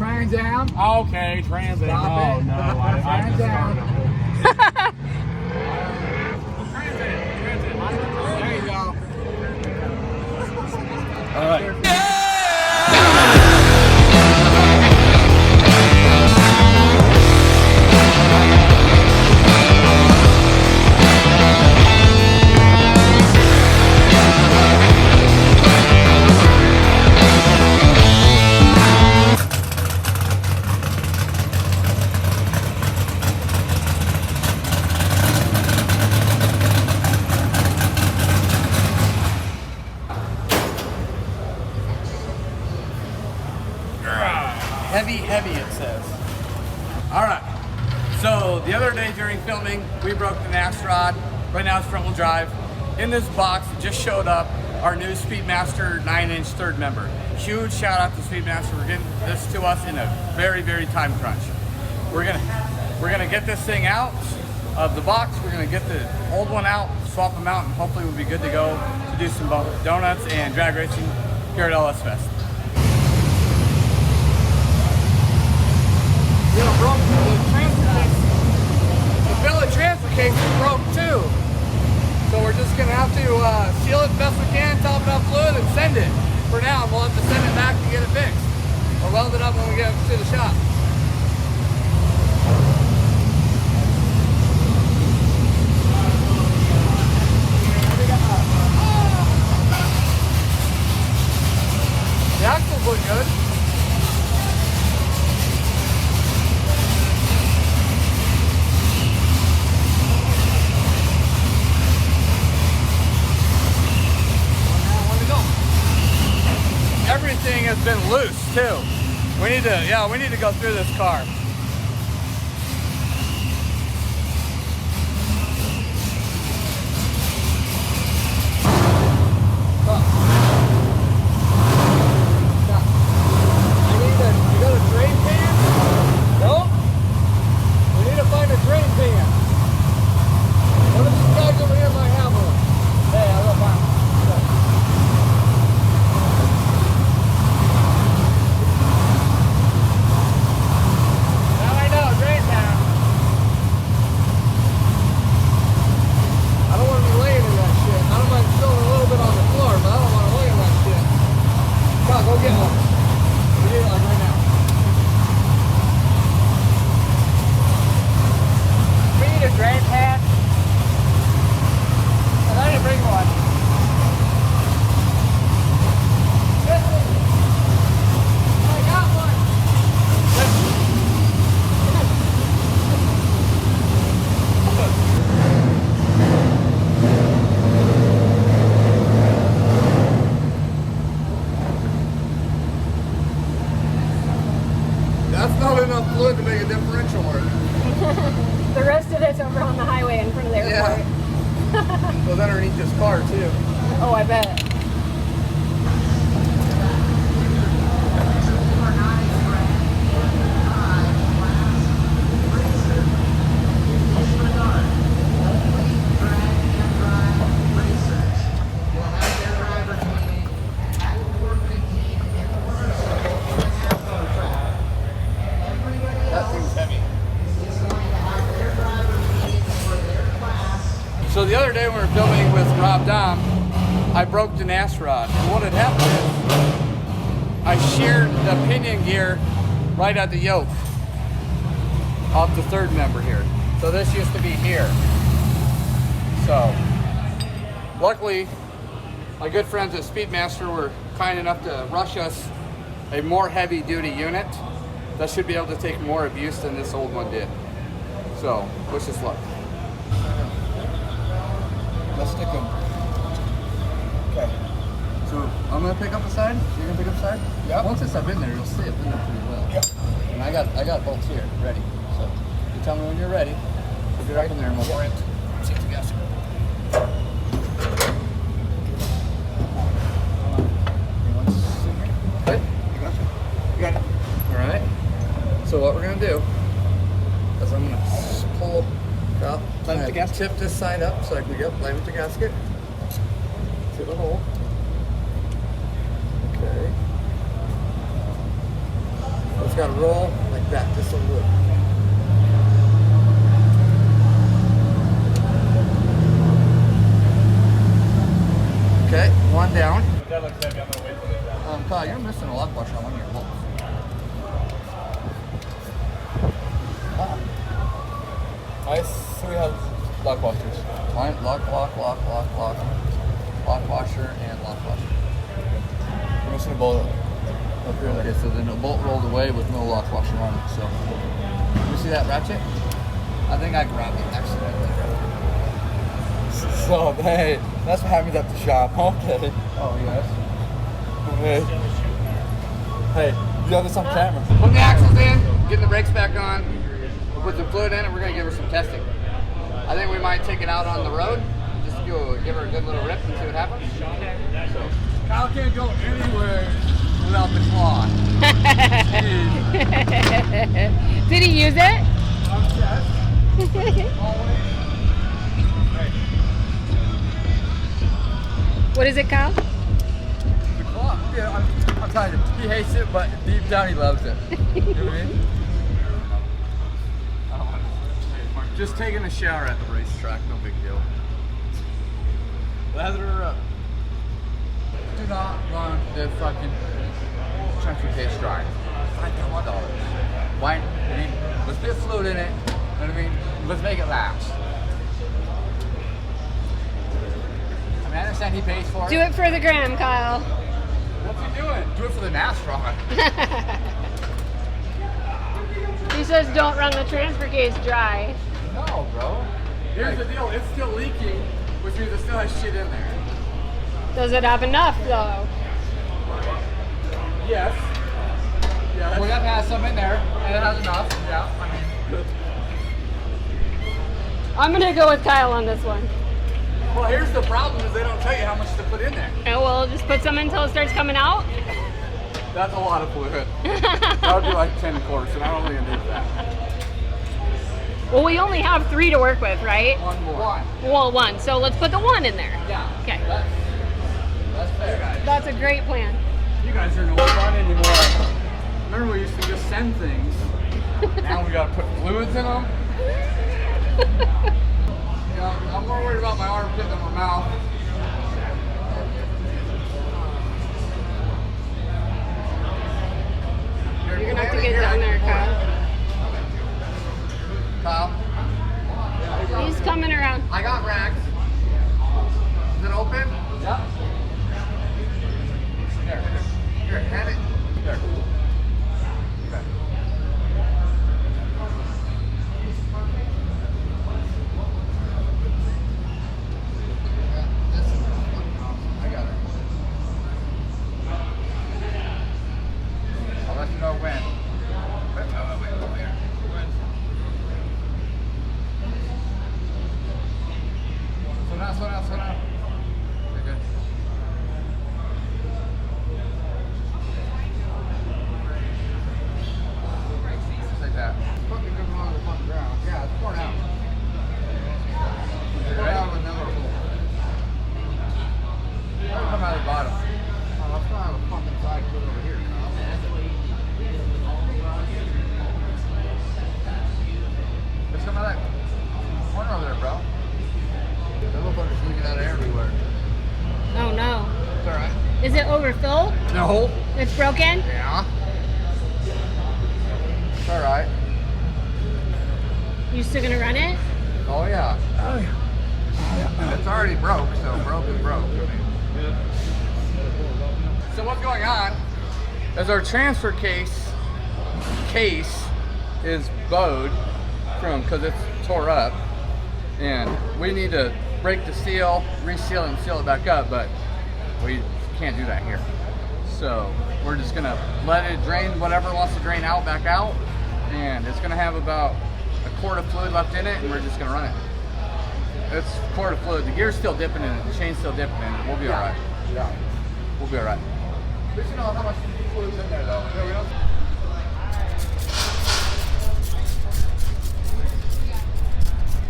Trans Am. Okay, Trans Am. Oh, no. Trans Am. There you go. All right. Heavy, it says. All right. So the other day during filming, we broke the NAS rod. Right now it's front wheel drive. In this box, it just showed up our new Speedmaster 9-inch third member. Huge shout out to Speedmaster for getting this to us in a very, very time crunch. We're gonna get this thing out of the box. We're gonna get the old one out, swap them out, and hopefully we'll be good to go to do some donuts and drag racing here at LS Fest. Yeah, broke the billet transfer case is broke too. So we're just gonna have to seal it best we can, top it up fluid, and send it. For now, we'll have to send it back to get it fixed. Or weld it up when we get to the shop. The axles look good. Everything has been loose too. We need to go through this car. You got a drain pan? No? We need to find a drain pan. One of these guys over here might have one. Hey, I'll go find one. Go get one. We need it like right now. We need a drain pan. And I didn't bring one. I got one. That's not enough fluid to make a differential work. The rest of it's over on the highway in front of the airport. Yeah. Well, underneath this car too. Oh, I bet. So the other day when we were filming with Rob Dom, I broke the NAS rod. And what had happened is I sheared the pinion gear right at the yoke off the third member here. So this used to be here. So luckily, my good friends at Speedmaster were kind enough to rush us a more heavy duty unit that should be able to take more abuse than this old one did. So wish us luck. Let's stick them. Okay. So I'm gonna pick up the side. You're gonna pick up the side. Yeah. Once it's up in there, it'll stay up in there pretty well. Yep. And I got bolts here ready. So you tell me when you're ready. Put it right in there and we'll pour it. Safety gasket. Okay. You got it. All right. So what we're gonna do is I'm gonna pull. Tip this side up so I can get play with the gasket. To the hole. Okay. just gotta roll like that, just a little. Okay, one down. That looks heavy. I'm gonna wait for it down. Kyle, you're missing a lock washer on one of your bolts. So we have lock washers. Lock washer and lock washer. We're missing a bolt up here. Okay, so then the bolt rolled away with no lock washer on it. So, you see that ratchet? I think I grabbed it accidentally. So, hey, that's what happens at the shop. Okay. Oh yes. Hey. Hey, you have this on camera. Putting the axles in, getting the brakes back on, put some fluid in it. We're gonna give her some testing. I think we might take it out on the road, just go give her a good little rip and see what happens. So, Kyle can't go anywhere without the claw. Did he use it? Yes. Always. What is it, Kyle? The claw. Yeah, I'm telling you, he hates it, but deep down he loves it. You know what I mean? Just taking a shower at the racetrack, no big deal. Lather her up. Do not run the fucking transfer case dry. $5,000. Why? I mean, let's put fluid in it. You know what I mean? Let's make it last. I mean, I understand he pays for it. Do it for the gram, Kyle. What's he doing? Do it for the NASCAR. He says don't run the transfer case dry. No, bro. Here's the deal, it's still leaking, which means it still has shit in there. Does it have enough, though? Yes. Yes. Well, that has some in there, and it has enough. Yeah, I mean. I'm going to go with Kyle on this one. Well, here's the problem is they don't tell you how much to put in there. And we'll just put some until it starts coming out. That's a lot of fluid. That would be like 10 quarts, and I don't really need that. Well, we only have 3 to work with, right? One more. Well, 1. So let's put the 1 in there. Yeah. Okay. That's fair, guys. That's a great plan. You guys are no fun anymore. Remember we used to just send things. Now we gotta put fluids in them. You know, I'm more worried about my armpit than my mouth. You're going to have to get down there, Kyle. Kyle, He's coming around. I got racks. Is it open? Yeah. Here, hand it. There. Okay. I got it. I'll let you know when. Wait, over here. Slow down. You're good. Just like that. Fucking good on the fucking ground. Yeah, it's pouring out. Pour out with another hole. It'll come out of the bottom. Oh, let's go have a fucking side put over here. There's some of that corner over there, bro. That motherfucker's leaking out of everywhere. Oh, no. It's alright. Is it overfilled? No. It's broken? Yeah. It's alright. You still going to run it? Oh yeah. Oh yeah. It's already broke, so broke is broke. So what's going on is our transfer case is bowed because it's tore up, and we need to break the seal, reseal it, and seal it back up, but we can't do that here. So we're just gonna let it drain whatever wants to drain out back out, and it's gonna have about a quart of fluid left in it, and we're just gonna run it. It's a quart of fluid. The gear's still dipping in it, the chain's still dipping in it. We'll be alright. Yeah. We'll be alright. We should know how much fluid's in there though. There we go.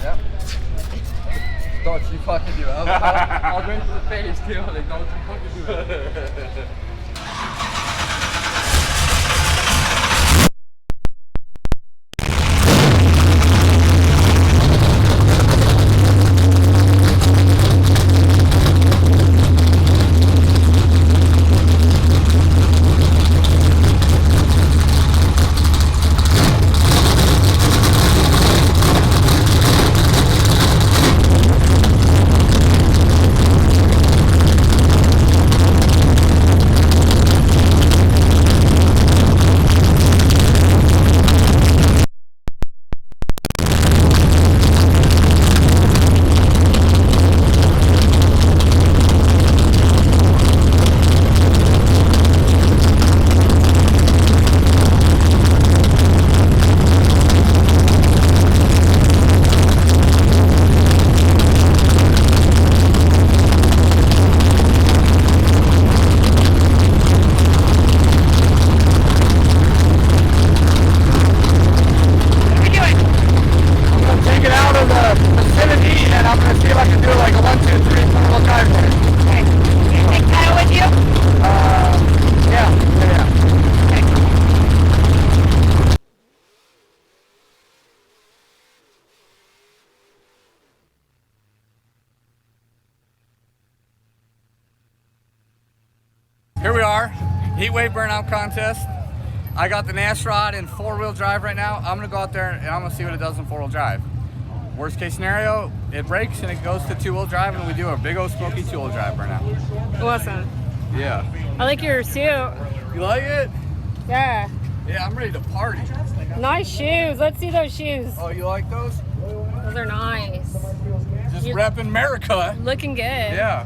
Yep. Don't you fucking do it. I'll drink to the face too. Like, don't you fucking do it. Here we are, Heatwave Burnout Contest. I got the Nash rod in 4-wheel drive right now. I'm gonna go out there and I'm gonna see what it does in 4-wheel drive. Worst case scenario, it breaks and it goes to 2-wheel drive and we do a big old smoky 2-wheel drive burnout. Awesome. Yeah. I like your suit. You like it? Yeah. Yeah, I'm ready to party. Nice shoes. Let's see those shoes. Oh, you like those? Those are nice. Just repping America. Looking good. Yeah.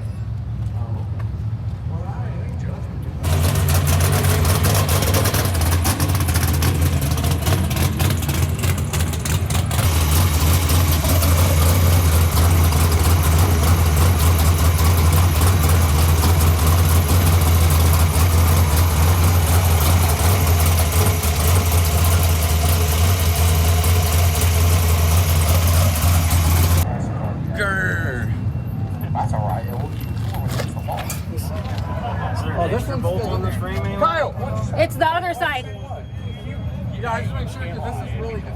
Oh, this one's still on this frame anyway? Kyle! It's the other side. Yeah, I just make sure because this is really good.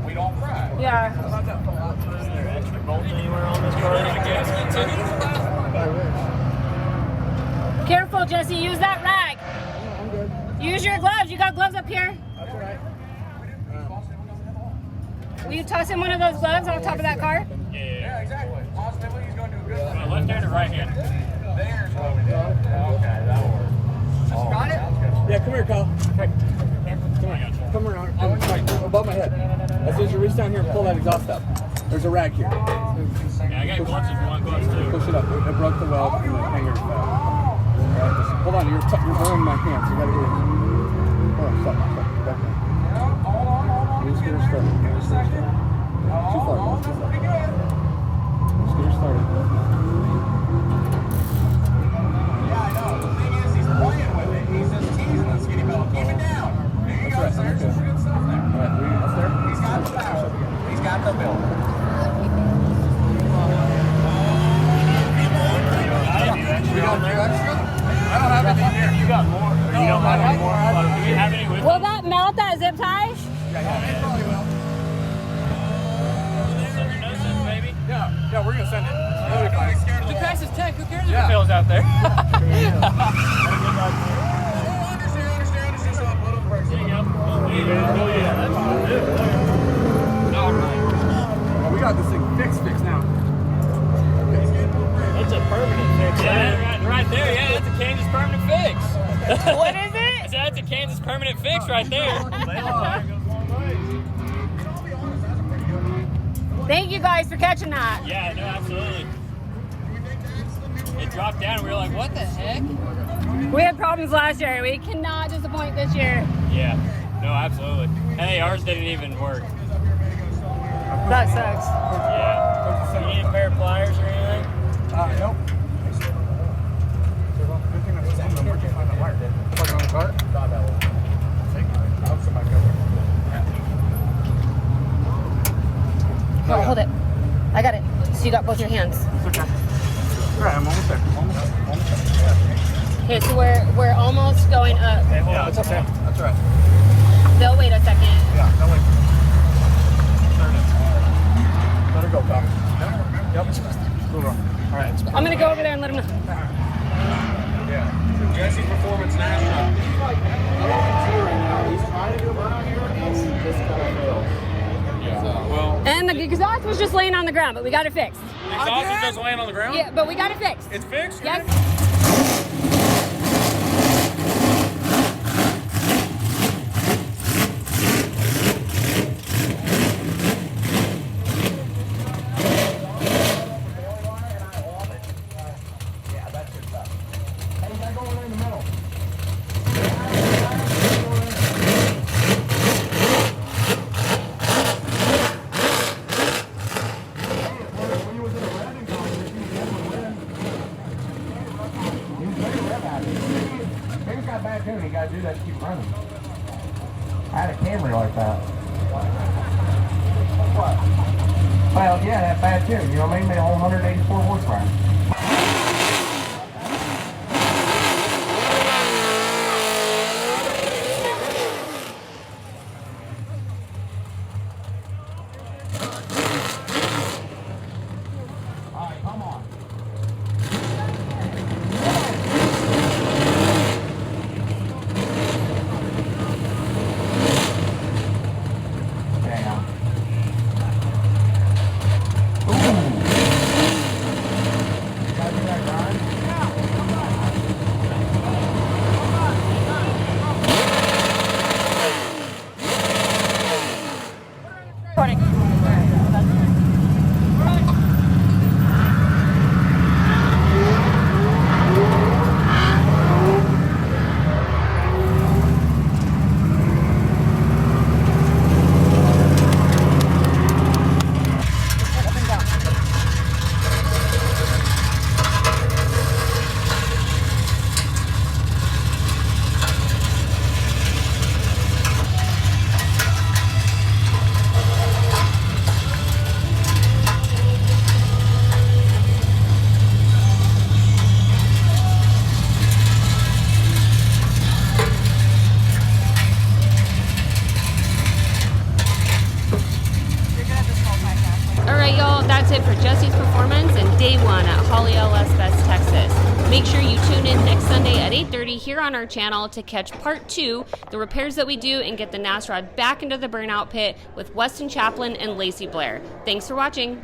We don't cry. Yeah. Is there extra bolts anywhere on this car? Careful, Jesse. Use that rag. I'm good. Use your gloves. You got gloves up here. That's all right. Will you toss him one of those gloves on top of that car? Yeah, exactly. Positively, he's going to do a good thing. left hand or right hand? There's what we do. Okay, that'll work. Got it? Yeah, come here, Kyle. Hey. Come around. Come above my head. As soon as you reach down here and pull that exhaust up, there's a rag here. Yeah, I got gloves if you want gloves too. Push it up. It broke the weld and the hanger. Alright, just hold on. You're burning my hands. You gotta do it. Hold on, stop. Back down. Just get her started. Too far. Just get her started. Yeah, I know. The thing is, he's playing with it. He's just teasing the skinny belt. Keep it down. There you go, sir. Some good stuff there. Alright, there. He's got the power. He's got the build. We got two extra? I don't have any here. You got more. You don't have any more. Do we have any with Will that melt that zip tie? Yeah, it probably will. maybe? Yeah, we're gonna send it. It'll be fine. The crisis tech, who cares if Yeah. it fails out there? Oh, we got this thing fixed now. It's a permanent fix. Yeah, right there. Yeah, that's a Kansas permanent fix. What is it? That's a Kansas permanent fix right there. Thank you guys for catching that. Yeah, no, absolutely. It dropped down and we were like, what the heck? We had problems last year. We cannot disappoint this year. Yeah, no, absolutely. Hey, ours didn't even work. That sucks. Yeah. You need a pair of pliers or anything? Nope. Good thing that's on the working on the wire. Plug it on the car. No, hold it. I got it. So you got both your hands. It's okay. Alright, I'm almost there. Almost there. Okay, so we're almost going up. Hey, hold on. It's okay. That's all right. They'll wait a second. Yeah, no wait. Let her go, Tom. Yep. Move on. All right. I'm gonna go over there and let them know. Yeah. Jessie Performance National. He's trying to do a burnout here and he just kind of failed. Well, And the exhaust was just laying on the ground, but we got it fixed. the exhaust is just laying on the ground? Yeah, but we got it fixed. It's fixed? Yes. You gotta do that to keep running. I had a Camry like that. What? Well, yeah, that bad too. You know what I mean? Made a whole 184 horsepower. All right, come on. Jessie's Performance and day one at Holley LS Fest Texas. Make sure you tune in next Sunday at 8:30 here on our channel to catch part 2, the repairs that we do, and get the NAS rod back into the burnout pit with Weston Chaplin and Lacey Blair. Thanks for watching.